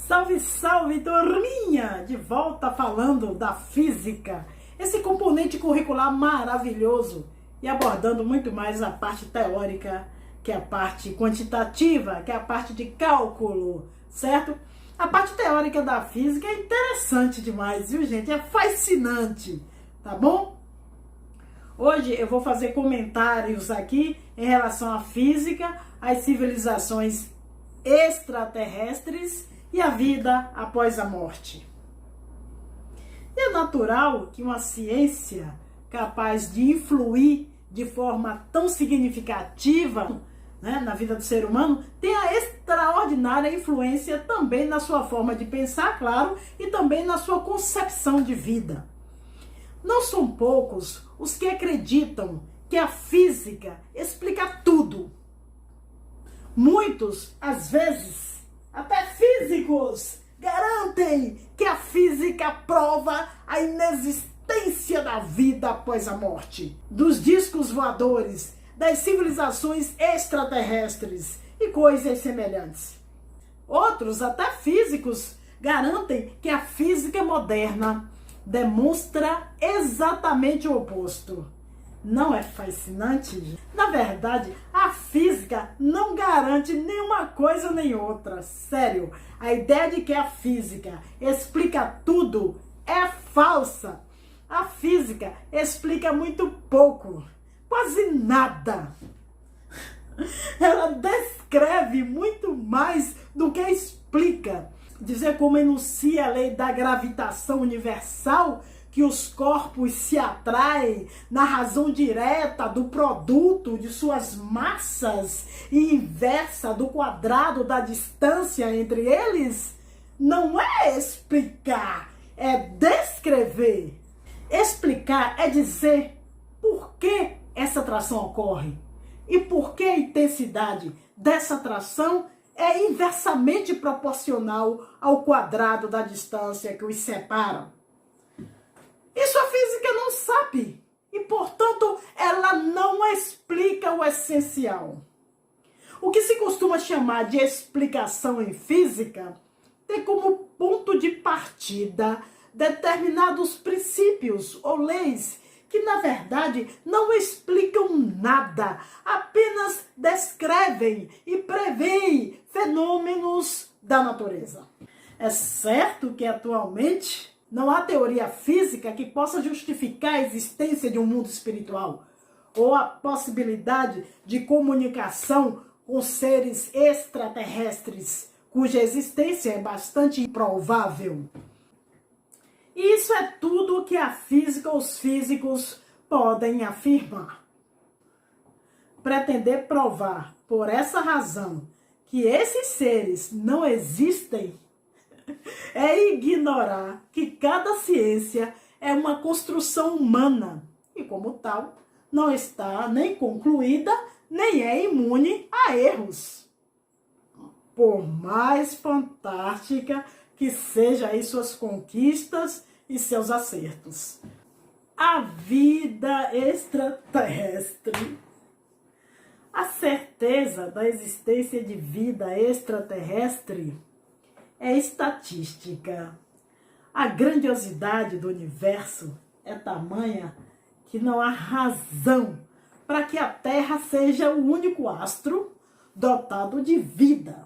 Salve, salve, turminha! De volta falando da física, esse componente curricular maravilhoso, e abordando muito mais a parte teórica, que é a parte quantitativa, que é a parte de cálculo, certo? A parte teórica da física é interessante demais, viu, gente? É fascinante, tá bom? Hoje eu vou fazer comentários aqui em relação à física, às civilizações extraterrestres e a vida após a morte. E é natural que uma ciência capaz de influir de forma tão significativa, né, na vida do ser humano tenha extraordinária influência também na sua forma de pensar, claro, e também na sua concepção de vida. Não são poucos os que acreditam que a física explica tudo. Muitos, às vezes, até físicos, garantem que a física prova a inexistência da vida após a morte, dos discos voadores, das civilizações extraterrestres e coisas semelhantes. Outros, até físicos, garantem que a física moderna demonstra exatamente o oposto. Não é fascinante? Na verdade, a física não garante nenhuma coisa nem outra. Sério, a ideia de que a física explica tudo é falsa. A física explica muito pouco, quase nada. Ela descreve muito mais do que explica. Dizer como enuncia a lei da gravitação universal, que os corpos se atraem na razão direta do produto de suas massas e inversa do quadrado da distância entre eles, não é explicar, é descrever. Explicar é dizer por que essa atração ocorre e por que a intensidade dessa atração é inversamente proporcional ao quadrado da distância que os separa. Isso a física não sabe e, portanto, ela não explica o essencial. O que se costuma chamar de explicação em física tem como ponto de partida determinados princípios ou leis que, na verdade, não explicam nada, apenas descrevem e preveem fenômenos da natureza. É certo que, atualmente, não há teoria física que possa justificar a existência de um mundo espiritual ou a possibilidade de comunicação com seres extraterrestres, cuja existência é bastante improvável. E isso é tudo o que a física ou os físicos podem afirmar. Pretender provar, por essa razão, que esses seres não existem é ignorar que cada ciência é uma construção humana e, como tal, não está nem concluída, nem é imune a erros. Por mais fantástica que sejam aí suas conquistas e seus acertos. A vida extraterrestre. A certeza da existência de vida extraterrestre é estatística. A grandiosidade do universo é tamanha que não há razão para que a Terra seja o único astro dotado de vida.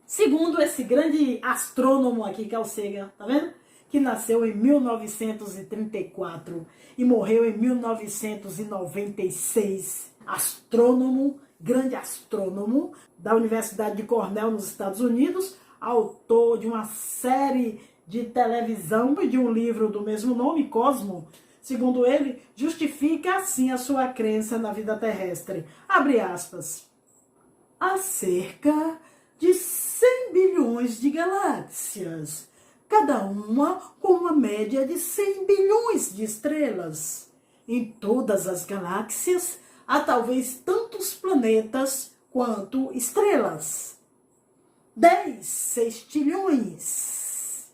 Segundo esse grande astrônomo aqui, que é o Sagan, tá vendo? Que nasceu em 1934 e morreu em 1996. Astrônomo, grande astrônomo da Universidade de Cornell, nos Estados Unidos, autor de uma série de televisão e de um livro do mesmo nome, Cosmo. Segundo ele, justifica assim a sua crença na vida terrestre. Abre aspas. Há cerca de 100 bilhões de galáxias, cada uma com uma média de 100 bilhões de estrelas. Em todas as galáxias há talvez tantos planetas quanto estrelas. 10 sextilhões.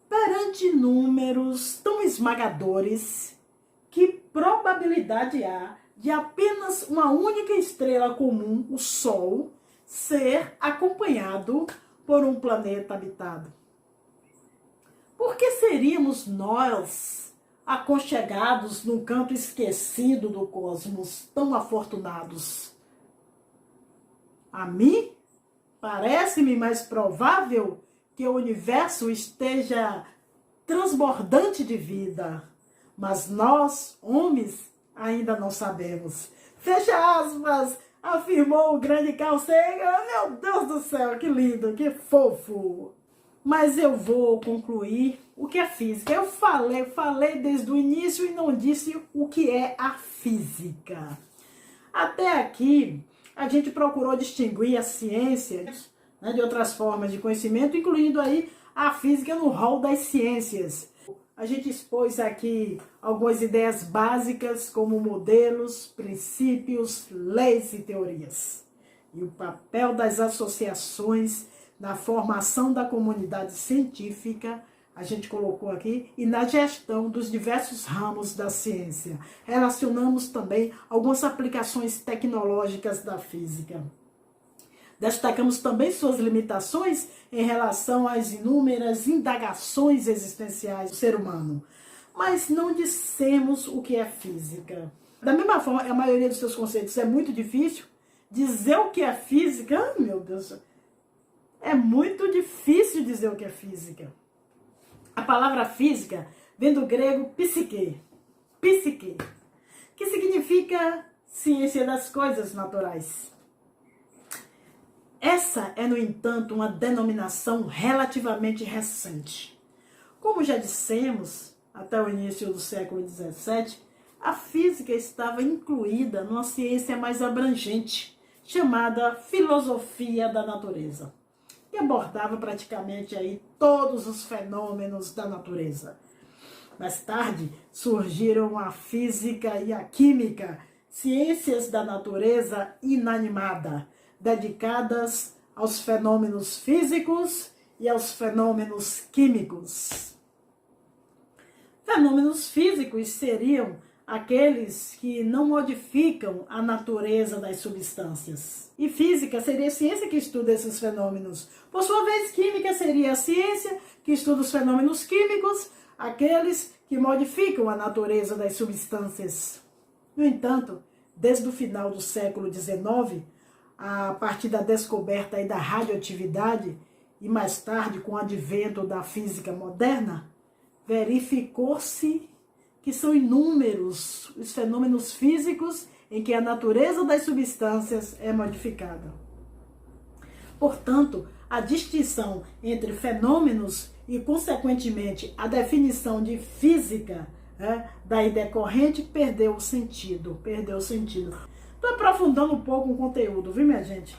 Perante números tão esmagadores, que probabilidade há de apenas uma única estrela comum, o Sol, ser acompanhado por um planeta habitado? Por que seríamos nós, aconchegados num canto esquecido do cosmos, tão afortunados? A mim, parece-me mais provável que o universo esteja transbordante de vida, mas nós, homens, ainda não sabemos. Fecha aspas, afirmou o grande Carl Sagan. Meu Deus do céu, que lindo, que fofo. Mas eu vou concluir o que é física. Eu falei desde o início e não disse o que é a física. Até aqui, a gente procurou distinguir a ciência, né, de outras formas de conhecimento, incluindo aí a física no rol das ciências. A gente expôs aqui algumas ideias básicas como modelos, princípios, leis e teorias. E o papel das associações na formação da comunidade científica, a gente colocou aqui, e na gestão dos diversos ramos da ciência. Relacionamos também algumas aplicações tecnológicas da física. Destacamos também suas limitações em relação às inúmeras indagações existenciais do ser humano. Mas não dissemos o que é física. Da mesma forma, a maioria dos seus conceitos é muito difícil. Dizer o que é física, meu Deus, é muito difícil dizer o que é física. A palavra física vem do grego psique, que significa ciência das coisas naturais. Essa é, no entanto, uma denominação relativamente recente. Como já dissemos, até o início do século XVII, a física estava incluída numa ciência mais abrangente, chamada filosofia da natureza, que abordava praticamente aí todos os fenômenos da natureza. Mais tarde, surgiram a física e a química, ciências da natureza inanimada, dedicadas aos fenômenos físicos e aos fenômenos químicos. Fenômenos físicos seriam aqueles que não modificam a natureza das substâncias. E física seria a ciência que estuda esses fenômenos. Por sua vez, química seria a ciência que estuda os fenômenos químicos, aqueles que modificam a natureza das substâncias. No entanto, desde o final do século XIX, a partir da descoberta aí da radioatividade e mais tarde com o advento da física moderna, verificou-se que são inúmeros os fenômenos físicos em que a natureza das substâncias é modificada. Portanto, a distinção entre fenômenos e, consequentemente, a definição de física, daí decorrente, perdeu o sentido. Estou aprofundando um pouco o conteúdo, viu, minha gente?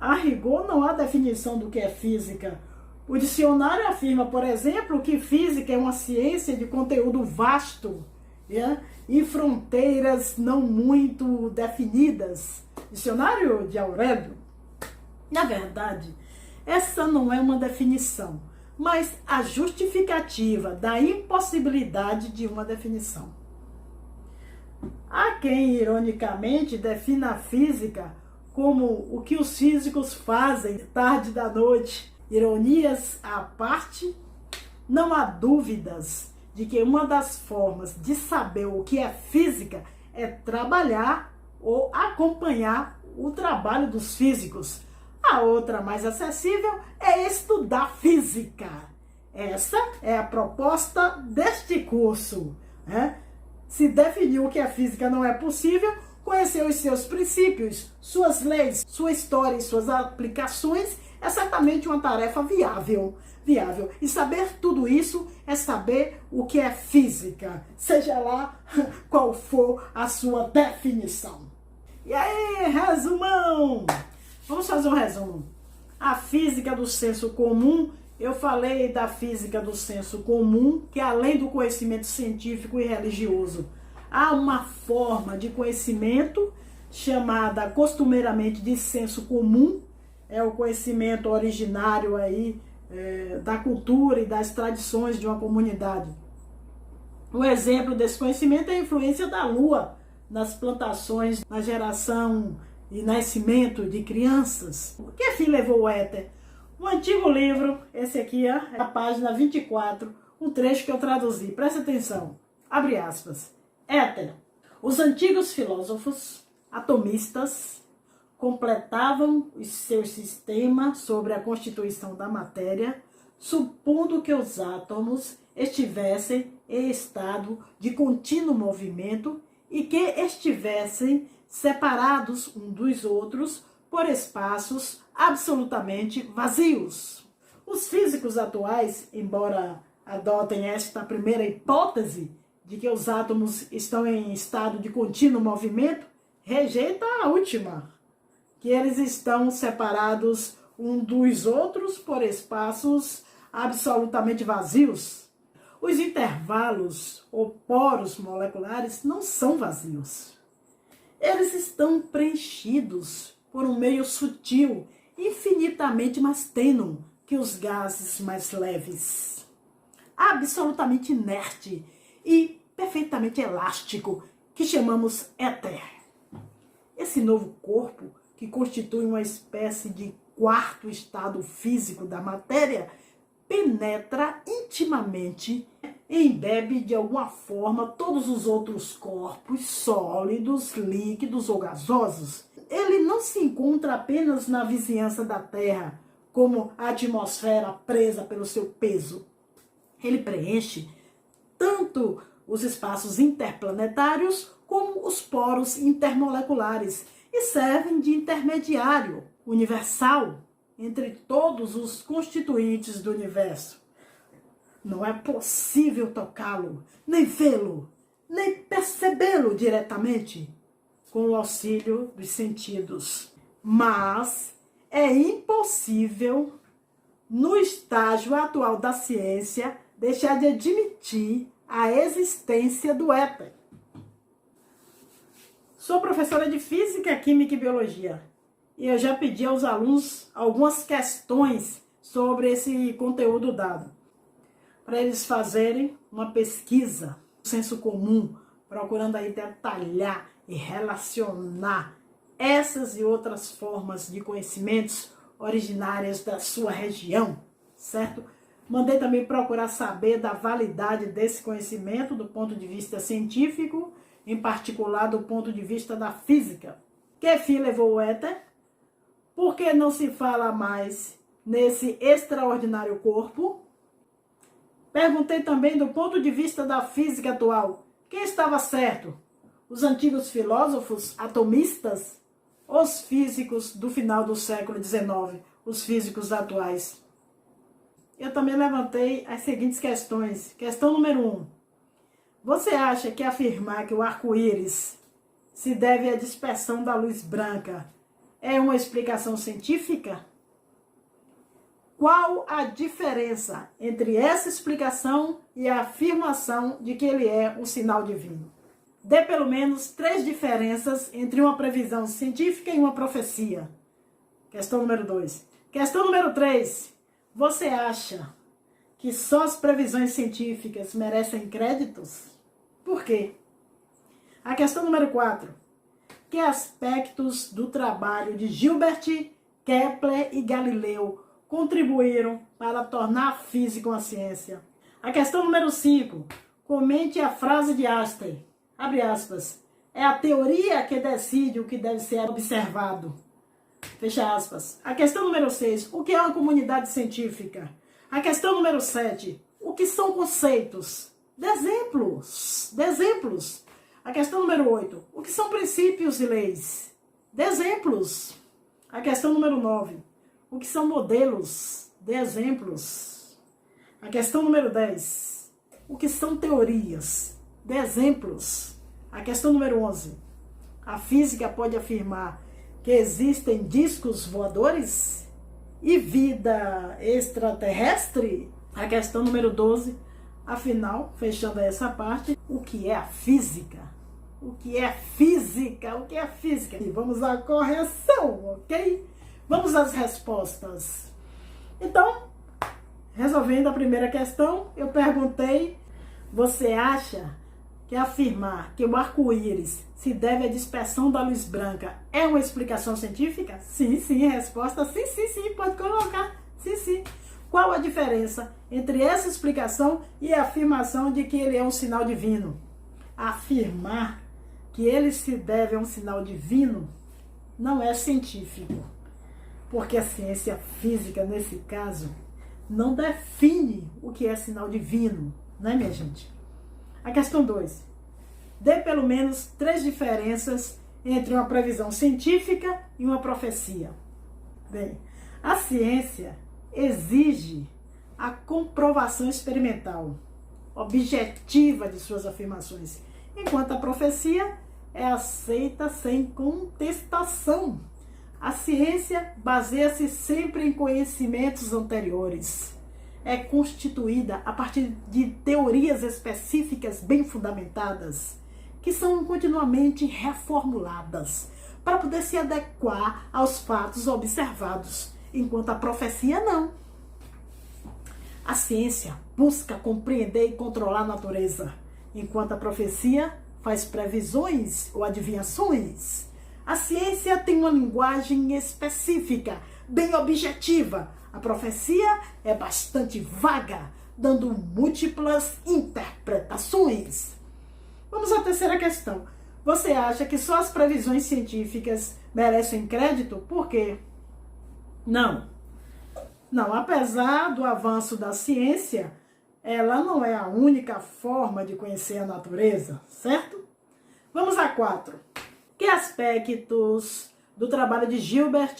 A rigor, não há definição do que é física. O dicionário afirma, por exemplo, que física é uma ciência de conteúdo vasto, e fronteiras não muito definidas. Dicionário de Aurélio. Na verdade, essa não é uma definição, mas a justificativa da impossibilidade de uma definição. Há quem, ironicamente, defina a física como o que os físicos fazem tarde da noite. Ironias à parte, não há dúvidas de que uma das formas de saber o que é física é trabalhar ou acompanhar o trabalho dos físicos. A outra, mais acessível, é estudar física. Essa é a proposta deste curso. Se definir o que é física não é possível, conhecer os seus princípios, suas leis, sua história e suas aplicações é certamente uma tarefa viável. E saber tudo isso é saber o que é física, seja lá qual for a sua definição. E aí, resumão! Vamos fazer um resumo. A física do senso comum, eu falei da física do senso comum, que além do conhecimento científico e religioso, há uma forma de conhecimento chamada costumeiramente de senso comum, é o conhecimento originário aí da cultura e das tradições de uma comunidade. Um exemplo desse conhecimento é a influência da lua nas plantações, na geração e nascimento de crianças. O que fim levou o éter? Um antigo livro, esse aqui, ó, é a página 24, um trecho que eu traduzi. Presta atenção. Abre aspas. Éter. Os antigos filósofos atomistas completavam o seu sistema sobre a constituição da matéria, supondo que os átomos estivessem em estado de contínuo movimento e que estivessem separados uns dos outros por espaços absolutamente vazios. Os físicos atuais, embora adotem esta primeira hipótese de que os átomos estão em estado de contínuo movimento, rejeitam a última, que eles estão separados uns dos outros por espaços absolutamente vazios. Os intervalos ou poros moleculares não são vazios. Eles estão preenchidos por um meio sutil, infinitamente mais tênue que os gases mais leves. Absolutamente inerte e perfeitamente elástico, que chamamos éter. Esse novo corpo, que constitui uma espécie de quarto estado físico da matéria, penetra intimamente, embebe de alguma forma todos os outros corpos sólidos, líquidos ou gasosos. Ele não se encontra apenas na vizinhança da Terra, como a atmosfera presa pelo seu peso. Ele preenche tanto os espaços interplanetários como os poros intermoleculares e servem de intermediário universal entre todos os constituintes do universo. Não é possível tocá-lo, nem vê-lo, nem percebê-lo diretamente com o auxílio dos sentidos. Mas é impossível, no estágio atual da ciência, deixar de admitir a existência do éter. Sou professora de Física, Química e Biologia e eu já pedi aos alunos algumas questões sobre esse conteúdo dado, para eles fazerem uma pesquisa, um senso comum, procurando aí detalhar e relacionar essas e outras formas de conhecimentos originárias da sua região, certo? Mandei também procurar saber da validade desse conhecimento do ponto de vista científico, em particular do ponto de vista da física. Que fim levou o éter? Por que não se fala mais nesse extraordinário corpo? Perguntei também do ponto de vista da física atual. Quem estava certo? Os antigos filósofos atomistas? Os físicos do final do século XIX, os físicos atuais? Eu também levantei as seguintes questões. Questão número 1. Você acha que afirmar que o arco-íris se deve à dispersão da luz branca é uma explicação científica? Qual a diferença entre essa explicação e a afirmação de que ele é um sinal divino? Dê pelo menos 3 diferenças entre uma previsão científica e uma profecia. Questão número 2. Questão número 3. Você acha que só as previsões científicas merecem créditos? Por quê? A questão número 4. Que aspectos do trabalho de Gilbert, Kepler e Galileu contribuíram para tornar a física uma ciência? A questão número 5. Comente a frase de Einstein. Abre aspas. É a teoria que decide o que deve ser observado. Fecha aspas. A questão número 6. O que é uma comunidade científica? A questão número 7. O que são conceitos? Dê exemplos. A questão número 8. O que são princípios e leis? Dê exemplos. A questão número 9. O que são modelos? Dê exemplos. A questão número 10. O que são teorias? Dê exemplos. A questão número 11. A física pode afirmar que existem discos voadores e vida extraterrestre? A questão número 12. Afinal, fechando essa parte, o que é a física? O que é física? O que é física? E vamos à correção, ok? Vamos às respostas. Então, resolvendo a primeira questão, eu perguntei: você acha que afirmar que o arco-íris se deve à dispersão da luz branca é uma explicação científica? Sim, resposta sim, pode colocar. Sim, sim. Qual a diferença entre essa explicação e a afirmação de que ele é um sinal divino? Afirmar que ele se deve a um sinal divino não é científico, porque a ciência física, nesse caso, não define o que é sinal divino, né, minha gente? A questão 2. Dê pelo menos 3 diferenças entre uma previsão científica e uma profecia. Bem, a ciência exige a comprovação experimental, objetiva de suas afirmações, enquanto a profecia é aceita sem contestação. A ciência baseia-se sempre em conhecimentos anteriores. É constituída a partir de teorias específicas bem fundamentadas, que são continuamente reformuladas para poder se adequar aos fatos observados, enquanto a profecia não. A ciência busca compreender e controlar a natureza, enquanto a profecia faz previsões ou adivinhações. A ciência tem uma linguagem específica, bem objetiva. A profecia é bastante vaga, dando múltiplas interpretações. Vamos à terceira questão. Você acha que só as previsões científicas merecem crédito? Por quê? Não. Não, apesar do avanço da ciência, ela não é a única forma de conhecer a natureza, certo? Vamos a 4. Que aspectos do trabalho de Gilbert,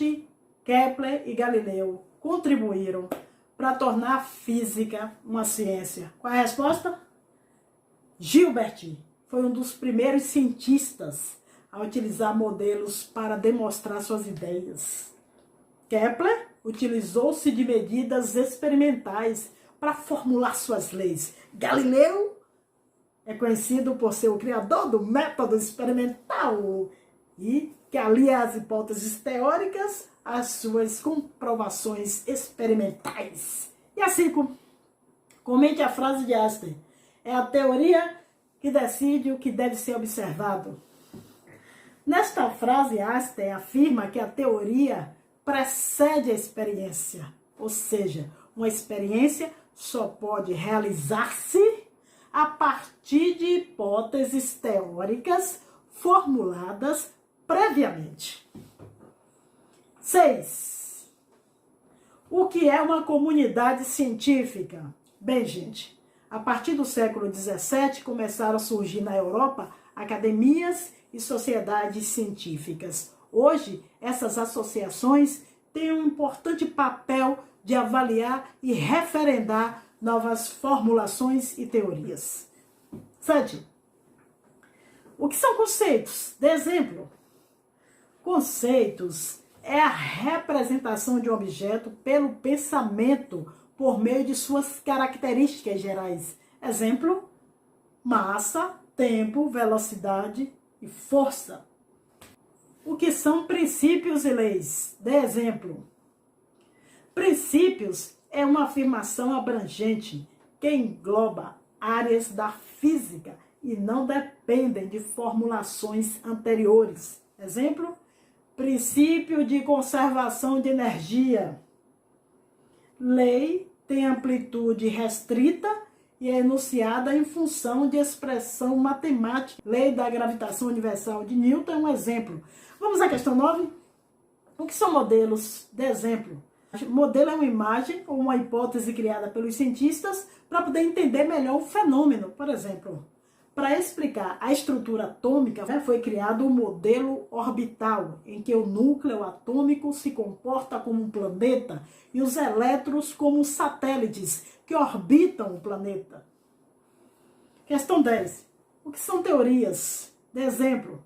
Kepler e Galileu contribuíram para tornar a física uma ciência? Qual é a resposta? Gilbert foi um dos primeiros cientistas a utilizar modelos para demonstrar suas ideias. Kepler utilizou-se de medidas experimentais para formular suas leis. Galileu é conhecido por ser o criador do método experimental e que alia as hipóteses teóricas às suas comprovações experimentais. E a 5. Comente a frase de Einstein. É a teoria que decide o que deve ser observado. Nesta frase, Einstein afirma que a teoria precede a experiência, ou seja, uma experiência só pode realizar-se a partir de hipóteses teóricas formuladas previamente. 6. O que é uma comunidade científica? Bem, gente, a partir do século XVII começaram a surgir na Europa academias e sociedades científicas. Hoje, essas associações têm um importante papel de avaliar e referendar novas formulações e teorias. 7. O que são conceitos? Dê exemplo. Conceitos é a representação de um objeto pelo pensamento por meio de suas características gerais. Exemplo: massa, tempo, velocidade e força. O que são princípios e leis? Dê exemplo. Princípios é uma afirmação abrangente que engloba áreas da física e não dependem de formulações anteriores. Exemplo: princípio de conservação de energia. Lei tem amplitude restrita e é enunciada em função de expressão matemática. Lei da gravitação universal de Newton é um exemplo. Vamos à questão 9. O que são modelos? De exemplo. Modelo é uma imagem ou uma hipótese criada pelos cientistas para poder entender melhor o fenômeno. Por exemplo, para explicar a estrutura atômica, foi criado um modelo orbital, em que o núcleo atômico se comporta como um planeta e os elétrons como satélites que orbitam o planeta. Questão 10. O que são teorias? De exemplo.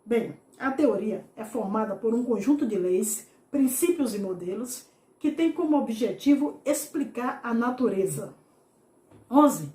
Bem, a teoria é formada por um conjunto de leis, princípios e modelos que tem como objetivo explicar a natureza. 11.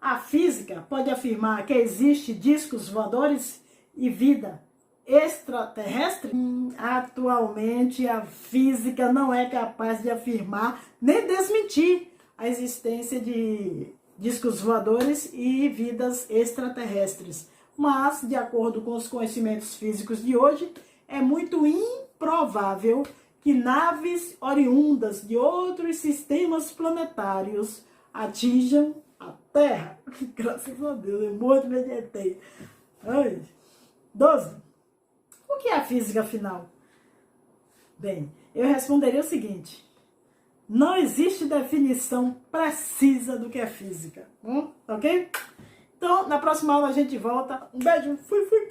A física pode afirmar que existe discos voadores e vida extraterrestre? Atualmente, a física não é capaz de afirmar nem desmentir a existência de discos voadores e vidas extraterrestres. Mas, de acordo com os conhecimentos físicos de hoje, é muito improvável que naves oriundas de outros sistemas planetários atinjam a Terra. Graças a Deus, eu muito meditei. 12. O que é a física, afinal? Bem, eu responderia o seguinte: não existe definição precisa do que é física. Ok? Então, na próxima aula a gente volta. Um beijo. Fui.